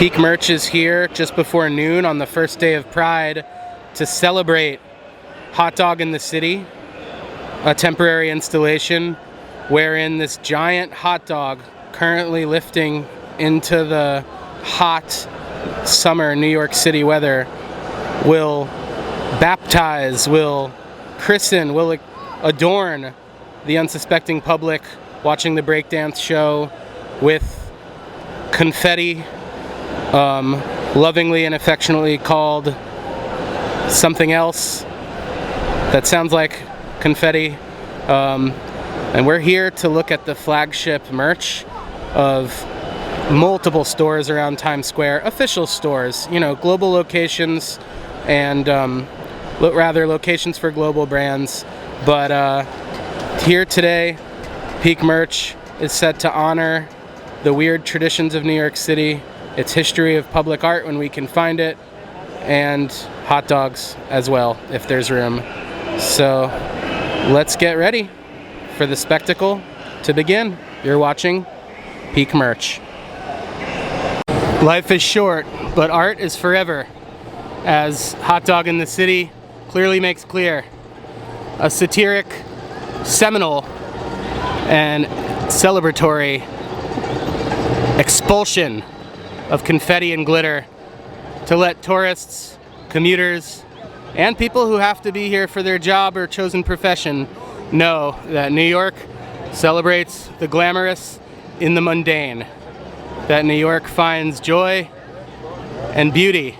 Peak Merch is here just before noon on the first day of Pride to celebrate Hot Dog in the City, a temporary installation wherein this giant hot dog, currently lifting into the hot summer New York City weather, will baptize, will christen, will adorn the unsuspecting public watching the breakdance show with confetti, lovingly and affectionately called something else that sounds like confetti. And we're here to look at the Flagship merch of multiple stores around Times Square, official stores, you know, global locations, and rather locations for global brands. But here today, Peak Merch is set to honor the weird traditions of New York City, its history of public art when we can find it, and hot dogs as well, if there's room. So let's get ready for the spectacle to begin. You're watching Peak Merch. Life is short, but art is forever, as Hot Dog in the City clearly makes clear. A satiric, seminal, and celebratory expulsion of confetti and glitter to let tourists, commuters, and people who have to be here for their job or chosen profession know that New York celebrates the glamorous in the mundane, that New York finds joy and beauty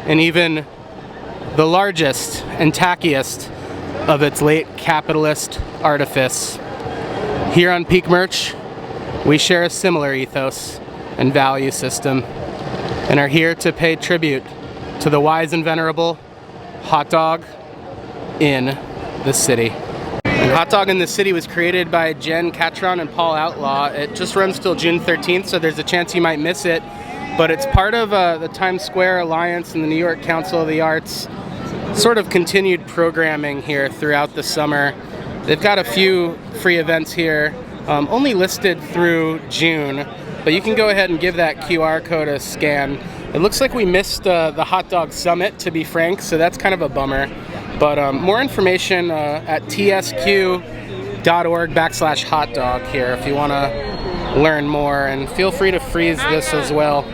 in even the largest and tackiest of its late capitalist artifice. Here on Peak Merch, we share a similar ethos and value system and are here to pay tribute to the wise and venerable Hot Dog in the City. And Hot Dog in the City was created by Jen Catron and Paul Outlaw. It just runs till June 13th, so there's a chance you might miss it. But it's part of the Times Square Alliance and the New York Council of the Arts sort of continued programming here throughout the summer. They've got a few free events here, only listed through June, but you can go ahead and give that QR code a scan. It looks like we missed the Hot Dog Summit, to be frank, so that's kind of a bummer. But more information at tsq.org/hotdog here if you want to learn more, and feel free to freeze this as well.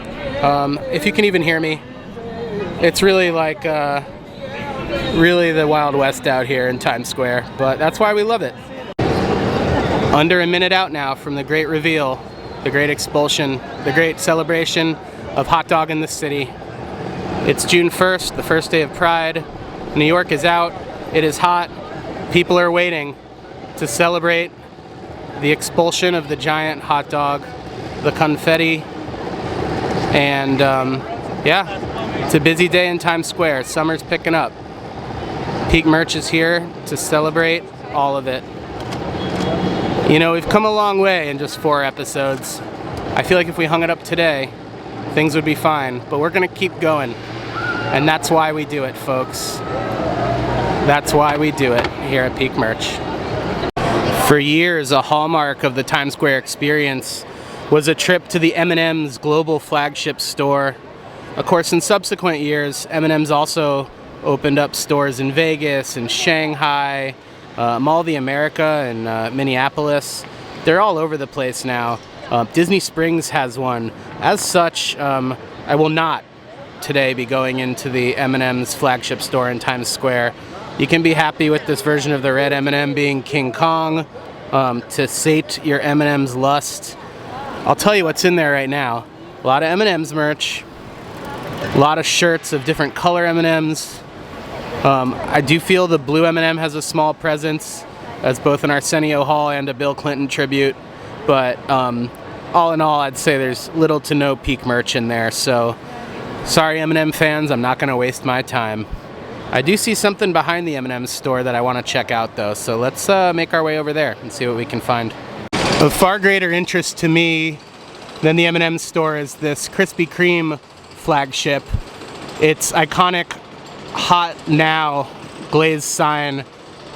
If you can even hear me, it's really like really the Wild West out here in Times Square, but that's why we love it. Under a minute out now from the great reveal, the great expulsion, the great celebration of Hot Dog in the City. It's June 1st, the first day of Pride. New York is out, it is hot, people are waiting to celebrate the expulsion of the giant hot dog, the confetti, and yeah, it's a busy day in Times Square. Summer's picking up. Peak Merch is here to celebrate all of it. You know, we've come a long way in just 4 episodes. I feel like if we hung it up today, things would be fine, but we're gonna keep going. And that's why we do it, folks. That's why we do it here at Peak Merch. For years, a hallmark of the Times Square experience was a trip to the M&M's global flagship store. Of course, in subsequent years, M&M's also opened up stores in Vegas and Shanghai, Mall of America and Minneapolis. They're all over the place now. Disney Springs has one. As such, I will not today be going into the M&M's flagship store in Times Square. You can be happy with this version of the red M&M being King Kong to sate your M&M's lust. I'll tell you what's in there right now. A lot of M&M's merch, a lot of shirts of different color M&M's. I do feel the blue M&M has a small presence as both an Arsenio Hall and a Bill Clinton tribute, but all in all, I'd say there's little to no Peak Merch in there, so sorry M&M fans, I'm not going to waste my time. I do see something behind the M&M store that I want to check out though, so let's make our way over there and see what we can find. Of far greater interest to me than the M&M store is this Krispy Kreme flagship. Its iconic Hot Now glazed sign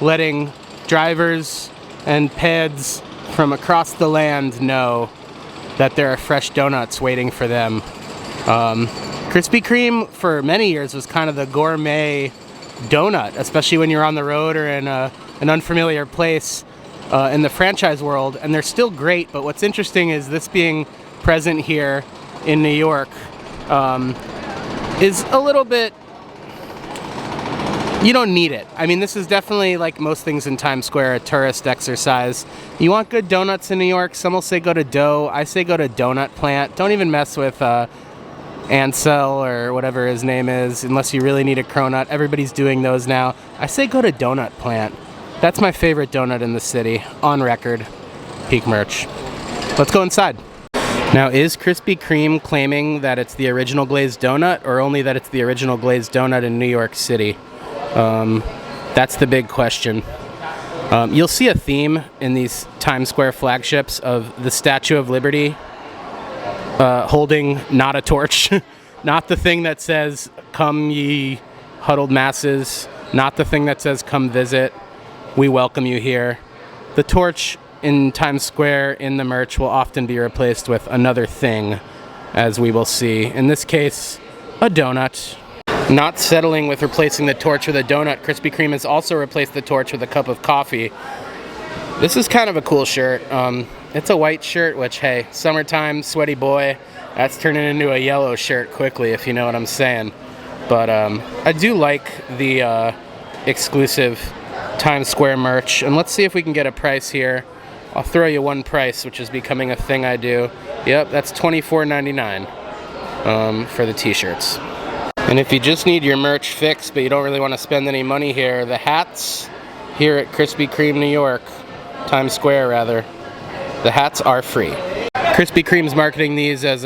letting drivers and peds from across the land know that there are fresh donuts waiting for them. Krispy Kreme for many years was kind of the gourmet donut, especially when you're on the road or in an unfamiliar place in the franchise world, and they're still great. But what's interesting is this being present here in New York is a little bit, you don't need it. I mean, this is definitely, like most things in Times Square, a tourist exercise. You want good donuts in New York? Some will say go to Dough. I say go to Donut Plant. Don't even mess with Ansel or whatever his name is, unless you really need a cronut. Everybody's doing those now. I say go to Donut Plant. That's my favorite donut in the city, on record. Peak merch. Let's go inside. Now, is Krispy Kreme claiming that it's the original glazed donut, or only that it's the original glazed donut in New York City? That's the big question. You'll see a theme in these Times Square flagships of the Statue of Liberty holding not a torch, not the thing that says "Come ye huddled masses," not the thing that says "Come visit, we welcome you here." The torch in Times Square in the merch will often be replaced with another thing, as we will see. In this case, a donut. Not settling with replacing the torch with a donut, Krispy Kreme has also replaced the torch with a cup of coffee. This is kind of a cool shirt. It's a white shirt, which, hey, summertime, sweaty boy, that's turning into a yellow shirt quickly, if you know what I'm saying. But I do like the exclusive Times Square merch. And let's see if we can get a price here. I'll throw you one price, which is becoming a thing I do. Yep, that's $24.99 for the t-shirts. And if you just need your merch fixed, but you don't really want to spend any money here, the hats here at Krispy Kreme, New York, Times Square rather, the hats are free. Krispy Kreme's marketing these as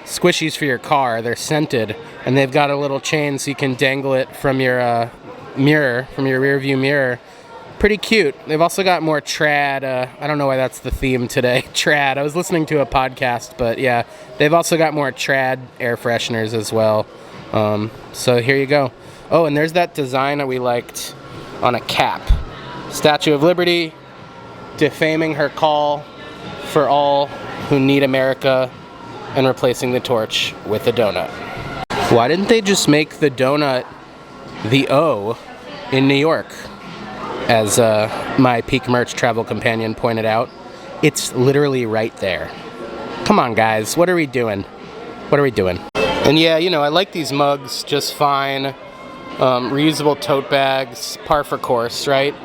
squishies for your car. They're scented, and they've got a little chain so you can dangle it from your mirror, from your rear view mirror. Pretty cute. They've also got more trad. I don't know why that's the theme today. Trad. I was listening to a podcast, but yeah, they've also got more trad air fresheners as well. So here you go. Oh, and there's that design that we liked on a cap. Statue of Liberty, defaming her call for all who need America, and replacing the torch with a donut. Why didn't they just make the donut the O in New York? As my Peak Merch travel companion pointed out, it's literally right there. Come on, guys, what are we doing? What are we doing? And yeah, you know, I like these mugs just fine. Reusable tote bags, par for course, right?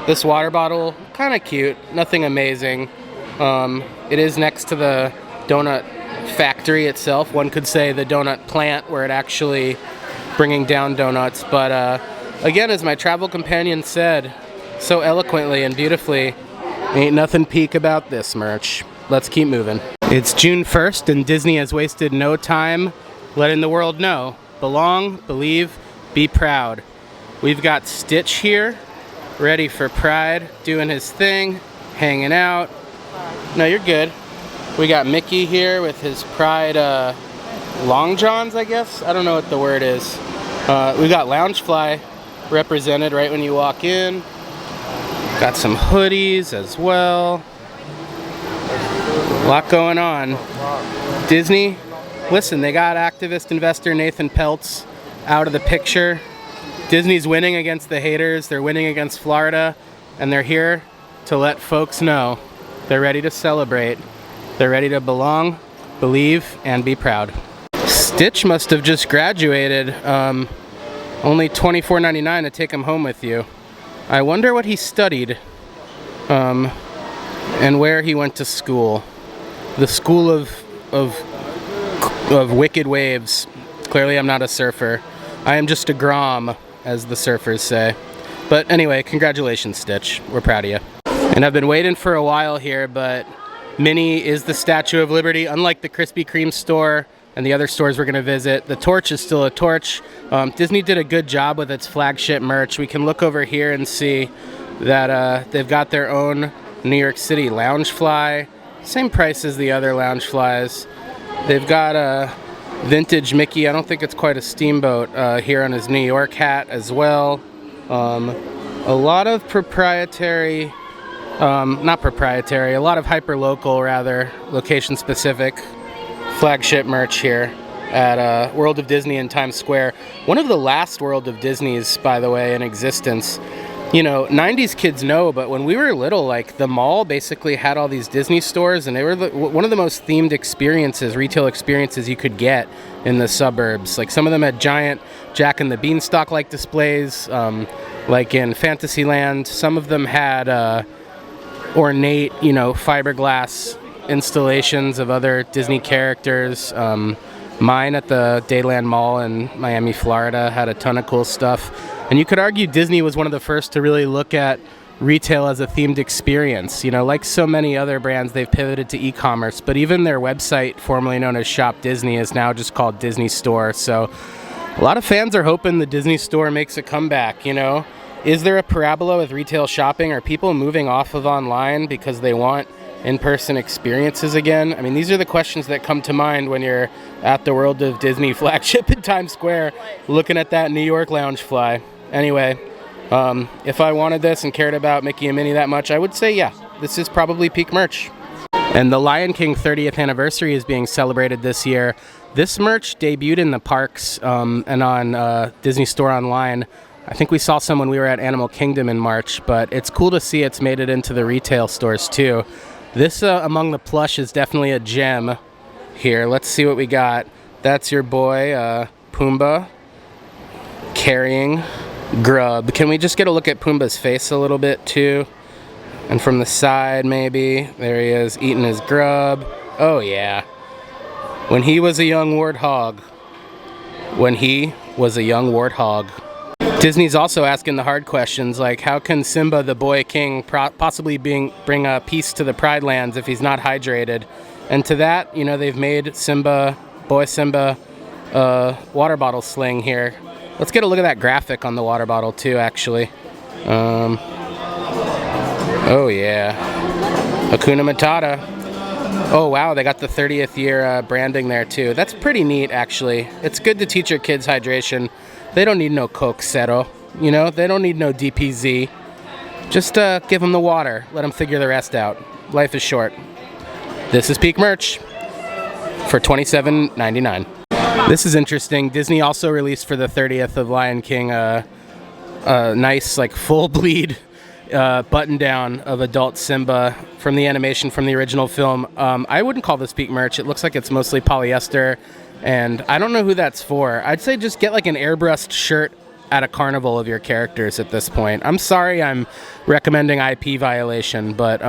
This water bottle, kind of cute, nothing amazing. It is next to the donut factory itself. One could say the donut plant, where it actually bringing down donuts. But again, as my travel companion said so eloquently and beautifully, ain't nothing peak about this merch. Let's keep moving. It's June 1st, and Disney has wasted no time letting the world know. Belong, believe, be proud. We've got Stitch here, ready for Pride, doing his thing, hanging out. No, you're good. We got Mickey here with his Pride long johns, I guess? I don't know what the word is. We got Loungefly represented right when you walk in. Got some hoodies as well. A lot going on. Disney, listen, they got activist investor Nathan Peltz out of the picture. Disney's winning against the haters. They're winning against Florida, and they're here to let folks know they're ready to celebrate. They're ready to belong, believe, and be proud. Stitch must have just graduated. Only $24.99 to take him home with you. I wonder what he studied and where he went to school. The school of wicked waves. Clearly I'm not a surfer. I am just a grom, as the surfers say. But anyway, congratulations, Stitch. We're proud of you. And I've been waiting for a while here, but Minnie is the Statue of Liberty. Unlike the Krispy Kreme store and the other stores we're going to visit, the torch is still a torch. Disney did a good job with its flagship merch. We can look over here and see that they've got their own New York City Loungefly. Same price as the other Loungeflies. They've got a vintage Mickey. I don't think it's quite a steamboat here on his New York hat as well. A lot of proprietary, not proprietary, a lot of hyper-local, rather, location-specific flagship merch here. at World of Disney in Times Square. One of the last World of Disneys, by the way, in existence. You know, 90s kids know, but when we were little, like, the mall basically had all these Disney stores, and they were one of the most themed experiences, retail experiences you could get in the suburbs. Like, some of them had giant Jack and the Beanstalk-like displays, like in Fantasyland. Some of them had ornate, you know, fiberglass installations of other Disney characters. Mine at the Dayland Mall in Miami, Florida, had a ton of cool stuff. And you could argue Disney was one of the first to really look at retail as a themed experience. You know, like so many other brands, they've pivoted to e-commerce, but even their website, formerly known as Shop Disney, is now just called Disney Store. So a lot of fans are hoping the Disney Store makes a comeback, you know. Is there a parabola with retail shopping? Are people moving off of online because they want in-person experiences again? I mean, these are the questions that come to mind when you're at the World of Disney Flagship in Times Square looking at that New York Loungefly. Anyway, if I wanted this and cared about Mickey and Minnie that much, I would say, yeah, this is probably peak merch. And the Lion King 30th anniversary is being celebrated this year. This merch debuted in the parks and on Disney Store Online. I think we saw some when we were at Animal Kingdom in March, but it's cool to see it's made it into the retail stores too. This Among the Plush is definitely a gem here. Let's see what we got. That's your boy, Pumbaa, carrying Grub. Can we just get a look at Pumbaa's face a little bit too? And from the side maybe. There he is, eating his grub. Oh yeah. When he was a young warthog. When he was a young warthog. Disney's also asking the hard questions, like how can Simba the Boy King possibly bring a peace to the Pride Lands if he's not hydrated? And to that, you know, they've made Simba, Boy Simba, water bottle sling here. Let's get a look at that graphic on the water bottle too, actually. Oh yeah, Hakuna Matata. Oh wow, they got the 30th year branding there too. That's pretty neat, actually. It's good to teach your kids hydration. They don't need no Coke Zero, you know? They don't need no DPZ. Just give them the water. Let them figure the rest out. Life is short. This is peak merch for $27.99. This is interesting. Disney also released for the 30th of Lion King a nice, like, full bleed button down of adult Simba from the animation from the original film. I wouldn't call this peak merch. It looks like it's mostly polyester. And I don't know who that's for. I'd say just get like an airbrushed shirt at a carnival of your characters at this point. I'm sorry I'm recommending IP violation, but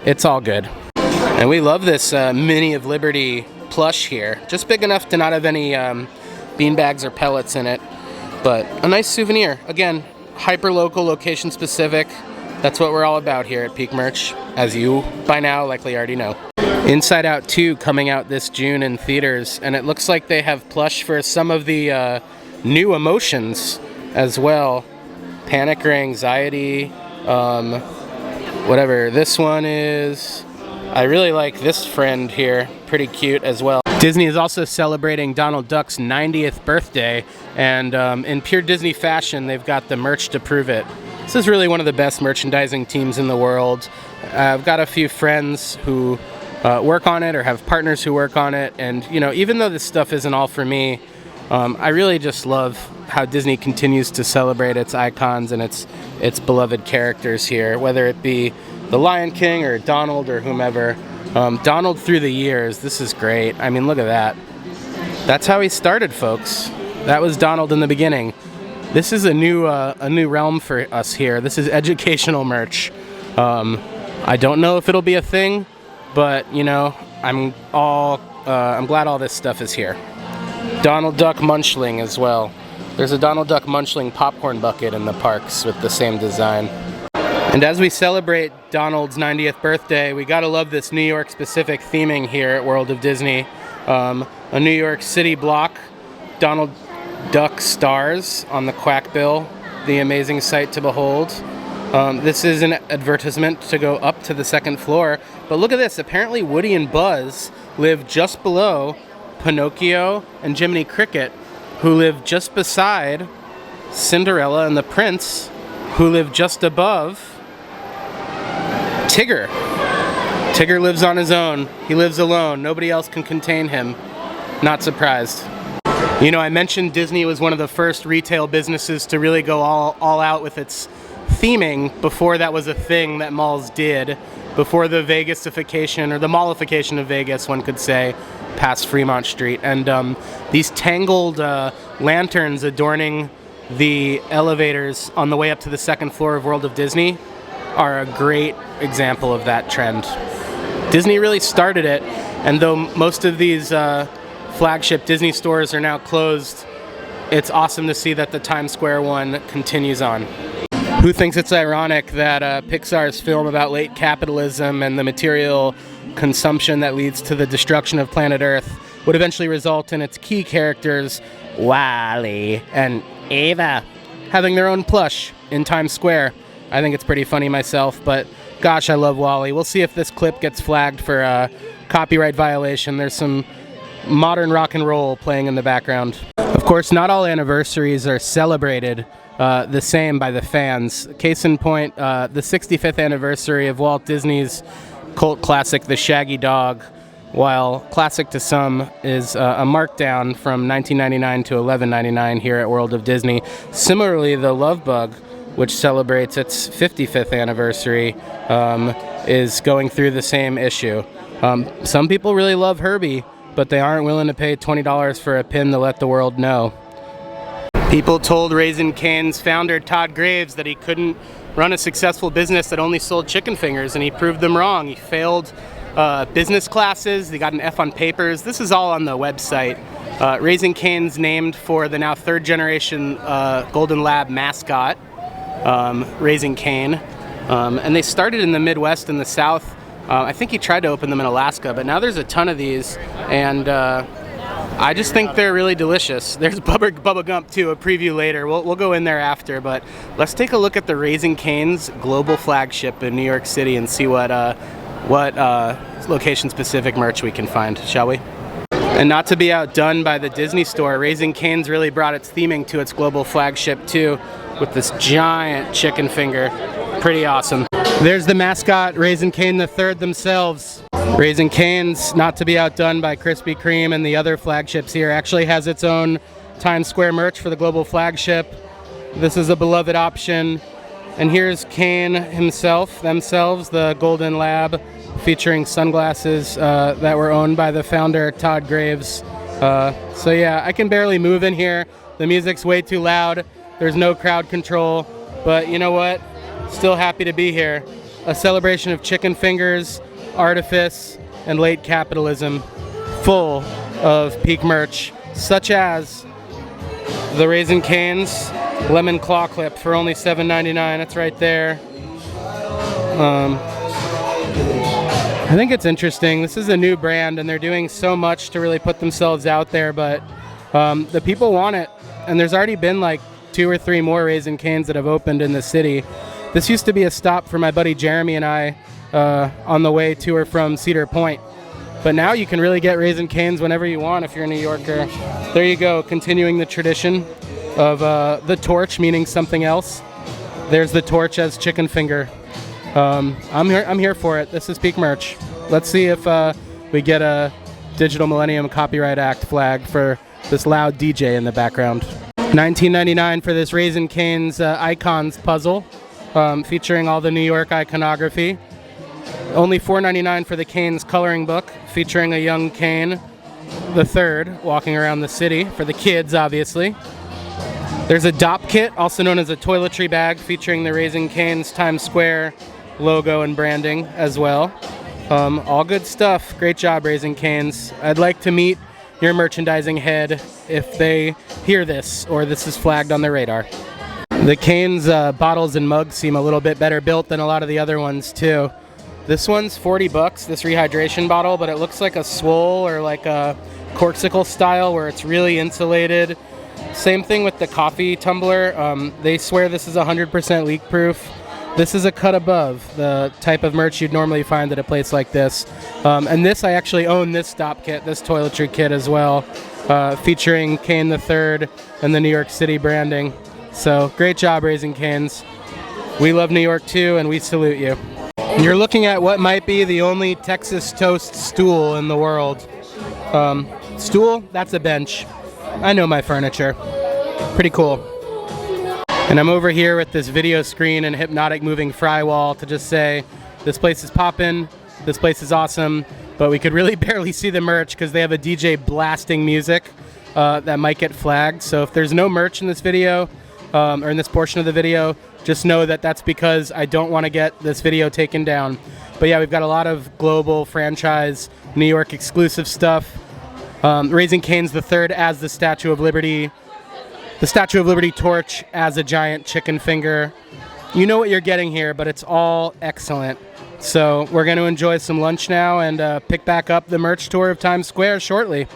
it's all good. And we love this Minnie of Liberty plush here. Just big enough to not have any beanbags or pellets in it, but a nice souvenir. Again, hyper-local, location-specific. That's what we're all about here at Peak Merch, as you by now likely already know. Inside Out 2 coming out this June in theaters, and it looks like they have plush for some of the new emotions as well. Panic or anxiety, whatever this one is. I really like this friend here, pretty cute as well. Disney is also celebrating Donald Duck's 90th birthday, and in pure Disney fashion, they've got the merch to prove it. This is really one of the best merchandising teams in the world. I've got a few friends who work on it or have partners who work on it, and you know, even though this stuff isn't all for me, I really just love how Disney continues to celebrate its icons and its beloved characters here, whether it be the Lion King or Donald or whomever. Donald through the years, this is great. I mean, look at that. That's how he started, folks. That was Donald in the beginning. This is a new realm for us here. This is educational merch. I don't know if it'll be a thing, but you know, I'm glad all this stuff is here. Donald Duck Munchling as well. There's a Donald Duck Munchling popcorn bucket in the parks with the same design. And as we celebrate Donald's 90th birthday, we gotta love this New York specific theming here at World of Disney. A New York City block, Donald Duck stars on the quack bill, the amazing sight to behold. This is an advertisement to go up to the second floor, but look at this. Apparently Woody and Buzz live just below Pinocchio and Jiminy Cricket, who live just beside Cinderella and the Prince, who live just above Tigger. Tigger lives on his own. He lives alone. Nobody else can contain him. Not surprised. You know, I mentioned Disney was one of the first retail businesses to really go all out with its theming before that was a thing that malls did, before the Vegasification, or the mallification of Vegas, one could say, past Fremont Street. And these tangled lanterns adorning the elevators on the way up to the second floor of World of Disney are a great example of that trend. Disney really started it, and though most of these flagship Disney stores are now closed, it's awesome to see that the Times Square one continues on. Who thinks it's ironic that Pixar's film about late capitalism and the material consumption that leads to the destruction of planet Earth would eventually result in its key characters, Wally and Ava, having their own plush in Times Square? I think it's pretty funny myself, but gosh, I love Wally. We'll see if this clip gets flagged for a copyright violation. There's some modern rock and roll playing in the background. Of course, not all anniversaries are celebrated the same by the fans. Case in point, the 65th anniversary of Walt Disney's cult classic, The Shaggy Dog, while classic to some, is a markdown from 1999 to 11.99 here at World of Disney. Similarly, The Love Bug, which celebrates its 55th anniversary, is going through the same issue. Some people really love Herbie, but they aren't willing to pay $20 for a pin to let the world know. People told Raising Cane's founder Todd Graves that he couldn't run a successful business that only sold chicken fingers, and he proved them wrong. He failed business classes, he got an F on papers. This is all on the website. Raising Cane's named for the now third generation Golden Lab mascot, Raising Cane. And they started in the Midwest and the South. I think he tried to open them in Alaska, but now there's a ton of these, and I just think they're really delicious. There's Bubba Gump too, a preview later. We'll go in there after, but let's take a look at the Raising Cane's global flagship in New York City and see what location-specific merch we can find, shall we? And not to be outdone by the Disney store, Raising Cane's really brought its theming to its global flagship too, with this giant chicken finger. Pretty awesome. There's the mascot, Raising Cane the Third themselves. Raising Cane's, not to be outdone by Krispy Kreme and the other flagships here, actually has its own Times Square merch for the global flagship. This is a beloved option. And here's Cane himself, themselves, the Golden Lab, featuring sunglasses that were owned by the founder, Todd Graves. So yeah, I can barely move in here. The music's way too loud. There's no crowd control. But you know what? Still happy to be here. A celebration of chicken fingers, artifice, and late capitalism, full of peak merch, such as the Raising Cane's lemon claw clip for only $7.99. It's right there. I think it's interesting. This is a new brand, and they're doing so much to really put themselves out there, but the people want it. And there's already been like 2 or 3 more Raising Cane's that have opened in the city. This used to be a stop for my buddy Jeremy and I on the way to or from Cedar Point. But now you can really get Raising Cane's whenever you want if you're a New Yorker. There you go, continuing the tradition of the torch meaning something else. There's the torch as chicken finger. I'm here for it. This is peak merch. Let's see if we get a Digital Millennium Copyright Act flag for this loud DJ in the background. $19.99 for this Raising Cane's Icons puzzle, featuring all the New York iconography. Only $4.99 for the Cane's coloring book, featuring a young Cane the Third walking around the city, for the kids, obviously. There's a DOP kit, also known as a toiletry bag, featuring the Raising Cane's Times Square logo and branding as well. All good stuff. Great job, Raising Cane's. I'd like to meet your merchandising head if they hear this or this is flagged on their radar. The Cane's bottles and mugs seem a little bit better built than a lot of the other ones too. This one's $40, this rehydration bottle, but it looks like a swole or like a corksicle style where it's really insulated. Same thing with the coffee tumbler. They swear this is 100% leak proof. This is a cut above the type of merch you'd normally find at a place like this. And this, I actually own this stop kit, this toiletry kit as well, featuring Cane the Third and the New York City branding. So great job, Raising Cane's. We love New York too, and we salute you. You're looking at what might be the only Texas toast stool in the world. Stool, that's a bench. I know my furniture. Pretty cool. And I'm over here with this video screen and hypnotic moving fry wall to just say, this place is poppin', this place is awesome, but we could really barely see the merch because they have a DJ blasting music that might get flagged. So if there's no merch in this video, or in this portion of the video, just know that that's because I don't want to get this video taken down. But yeah, we've got a lot of global franchise, New York exclusive stuff. Raising Cane's the third as the Statue of Liberty. The Statue of Liberty torch as a giant chicken finger. You know what you're getting here, but it's all excellent. So we're going to enjoy some lunch now and pick back up the merch tour of Times Square shortly.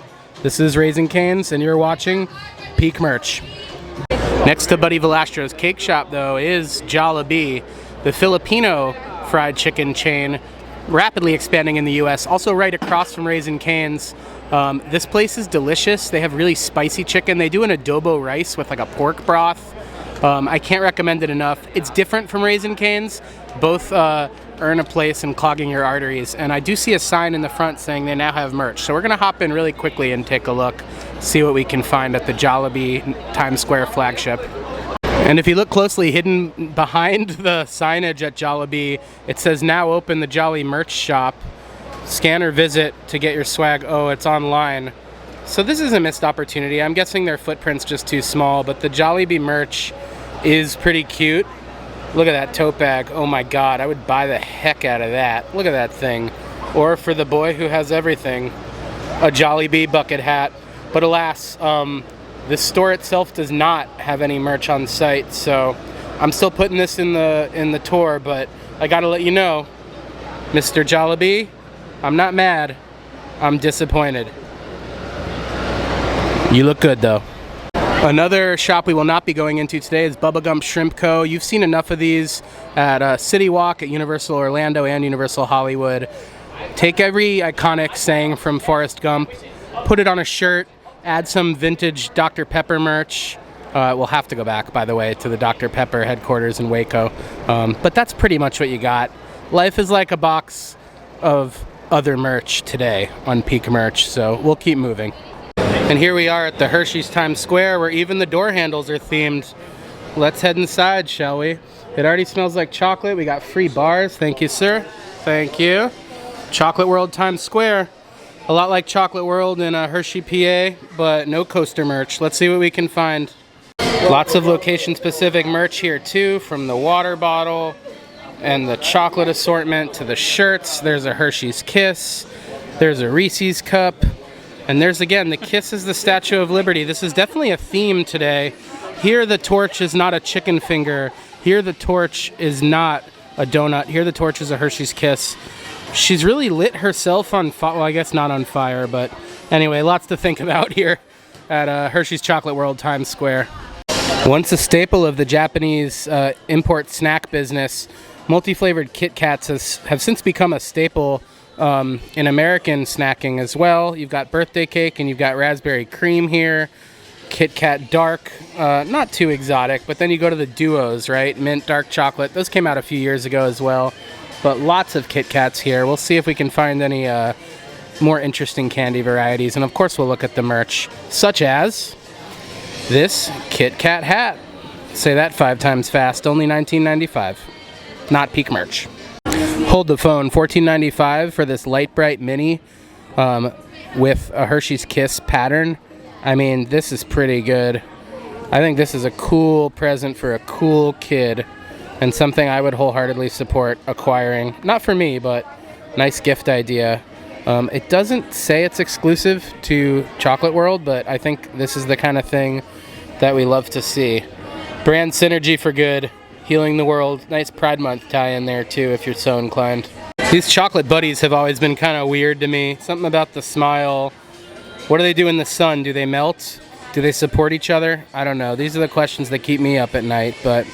This is Raising Cane's, and you're watching Peak Merch. Next to Buddy Velastro's Cake Shop, though, is Jollibee, the Filipino fried chicken chain, rapidly expanding in the U.S., also right across from Raising Cane's. This place is delicious. They have really spicy chicken. They do an adobo rice with like a pork broth. I can't recommend it enough. It's different from Raising Cane's. Both earn a place in clogging your arteries. And I do see a sign in the front saying they now have merch. So we're going to hop in really quickly and take a look, see what we can find at the Jollibee Times Square flagship. And if you look closely, hidden behind the signage at Jollibee, it says now open the Jolly merch shop. Scan or visit to get your swag. Oh, it's online. So this is a missed opportunity. I'm guessing their footprint's just too small, but the Jollibee merch is pretty cute. Look at that tote bag. Oh my God, I would buy the heck out of that. Look at that thing. Or for the boy who has everything, a Jollibee bucket hat. But alas, the store itself does not have any merch on site, so I'm still putting this in the tour, but I gotta let you know, Mr. Jollibee, I'm not mad, I'm disappointed. You look good though. Another shop we will not be going into today is Bubba Gump Shrimp Co. You've seen enough of these at City Walk, at Universal Orlando and Universal Hollywood. Take every iconic saying from Forrest Gump, put it on a shirt, add some vintage Dr. Pepper merch. We'll have to go back, by the way, to the Dr. Pepper headquarters in Waco. But that's pretty much what you got. Life is like a box of other merch today on Peak Merch, so we'll keep moving. And here we are at the Hershey's Times Square, where even the door handles are themed. Let's head inside, shall we? It already smells like chocolate. We got free bars. Thank you, sir. Thank you. Chocolate World Times Square. A lot like Chocolate World in Hershey, PA, but no coaster merch. Let's see what we can find. Lots of location-specific merch here, too, from the water bottle and the chocolate assortment to the shirts. There's a Hershey's Kiss. There's a Reese's Cup. And there's, again, the Kiss is the Statue of Liberty. This is definitely a theme today. Here, the torch is not a chicken finger. Here, the torch is not a donut. Here, the torch is a Hershey's Kiss. She's really lit herself on fire. Well, I guess not on fire, but anyway, lots to think about here at Hershey's Chocolate World Times Square. Once a staple of the Japanese import snack business, multi-flavored Kit Kats have since become a staple in American snacking as well. You've got birthday cake and you've got raspberry cream here. Kit Kat Dark, not too exotic, but then you go to the duos, right? Mint dark chocolate. Those came out a few years ago as well. But lots of Kit Kats here. We'll see if we can find any more interesting candy varieties. And of course we'll look at the merch, such as this Kit Kat hat. Say that 5 times fast, only $19.95. Not Peak Merch. Hold the phone, $14.95 for this light bright mini with a Hershey's Kiss pattern. I mean, this is pretty good. I think this is a cool present for a cool kid and something I would wholeheartedly support acquiring. Not for me, but nice gift idea. It doesn't say it's exclusive to Chocolate World, but I think this is the kind of thing that we love to see. Brand synergy for good. Healing the world. Nice Pride Month tie in there too, if you're so inclined. These chocolate buddies have always been kind of weird to me. Something about the smile. What do they do in the sun? Do they melt? Do they support each other? I don't know. These are the questions that keep me up at night, but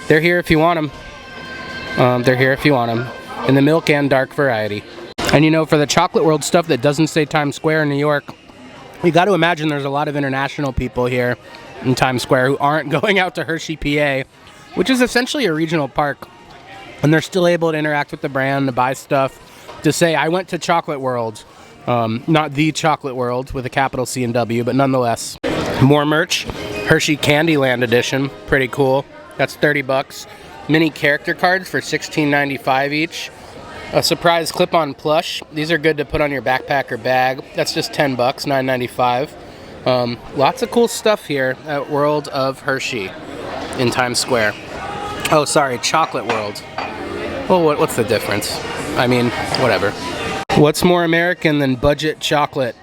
they're here if you want them. They're here if you want them. In the milk and dark variety. And you know, for the Chocolate World stuff that doesn't say Times Square in New York, you got to imagine there's a lot of international people here in Times Square who aren't going out to Hershey, PA, which is essentially a regional park, and they're still able to interact with the brand, to buy stuff, to say, I went to Chocolate World. Not the Chocolate World with a capital C and W, but nonetheless. More merch. Hershey Candyland edition. Pretty cool. That's 30 bucks. Mini character cards for $16.95 each. A surprise clip-on plush. These are good to put on your backpack or bag. That's just 10 bucks, $9.95. Lots of cool stuff here at World of Hershey in Times Square. Oh, sorry, Chocolate World. Well, what's the difference? I mean, whatever. What's more American than budget chocolate?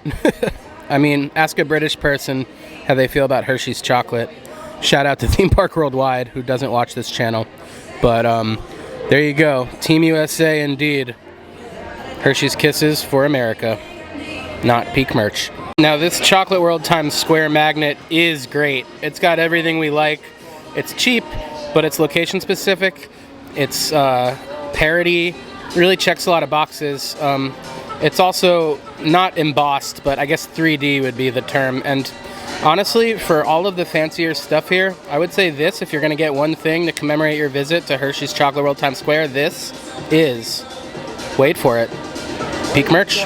I mean, ask a British person how they feel about Hershey's chocolate. Shout out to Theme Park Worldwide, who doesn't watch this channel. But there you go. Team USA indeed. Hershey's Kisses for America. Not peak merch. Now this Chocolate World Times Square magnet is great. It's got everything we like. It's cheap, but it's location specific. It's parody. Really checks a lot of boxes. It's also not embossed, but I guess 3D would be the term. And honestly, for all of the fancier stuff here, I would say this, if you're going to get one thing to commemorate your visit to Hershey's Chocolate World Times Square, this is, wait for it, peak merch.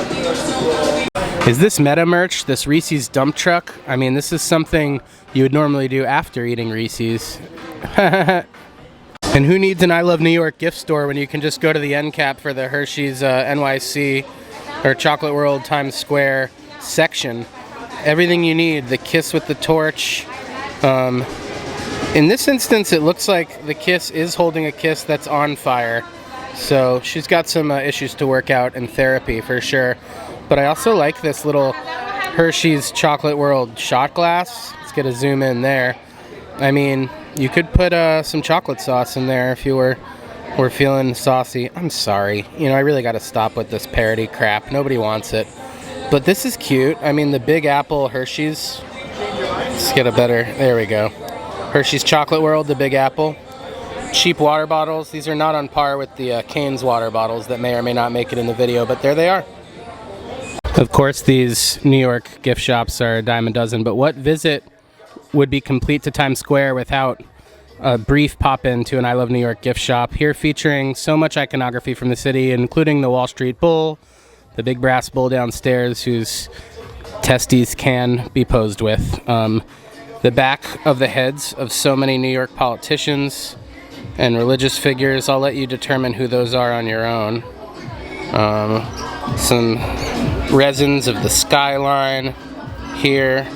Is this meta merch, this Reese's dump truck? I mean, this is something you would normally do after eating Reese's. And who needs an I Love New York gift store when you can just go to the end cap for the Hershey's NYC or Chocolate World Times Square section. Everything you need, the kiss with the torch. In this instance, it looks like the kiss is holding a kiss that's on fire. So she's got some issues to work out in therapy for sure. But I also like this little Hershey's Chocolate World shot glass. Let's get a zoom in there. I mean, you could put some chocolate sauce in there if you were feeling saucy. I'm sorry. You know, I really got to stop with this parody crap. Nobody wants it. But this is cute. I mean, the Big Apple Hershey's. Let's get a better... There we go. Hershey's Chocolate World, the Big Apple. Cheap water bottles. These are not on par with the Cane's water bottles that may or may not make it in the video, but there they are. Of course, these New York gift shops are a dime a dozen, but what visit would be complete to Times Square without a brief pop-in to an I Love New York gift shop? Here featuring so much iconography from the city, including the Wall Street Bull, the big brass bull downstairs whose testes can be posed with, the back of the heads of so many New York politicians and religious figures. I'll let you determine who those are on your own. Some resins of the skyline here.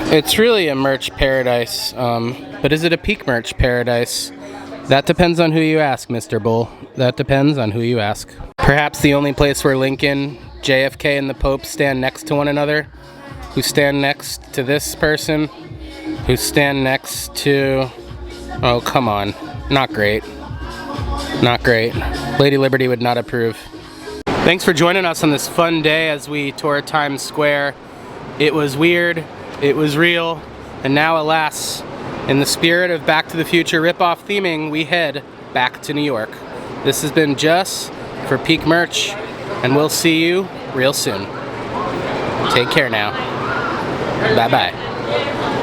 It's really a merch paradise, but is it a peak merch paradise? That depends on who you ask, Mr. Bull. That depends on who you ask. Perhaps the only place where Lincoln, JFK, and the Pope stand next to one another, who stand next to this person, who stand next to... Oh, come on. Not great. Not great. Lady Liberty would not approve. Thanks for joining us on this fun day as we tour Times Square. It was weird, it was real, and now, alas, in the spirit of Back to the Future ripoff theming, we head back to New York. This has been Just for Peak Merch, and we'll see you real soon. Take care now. Bye-bye.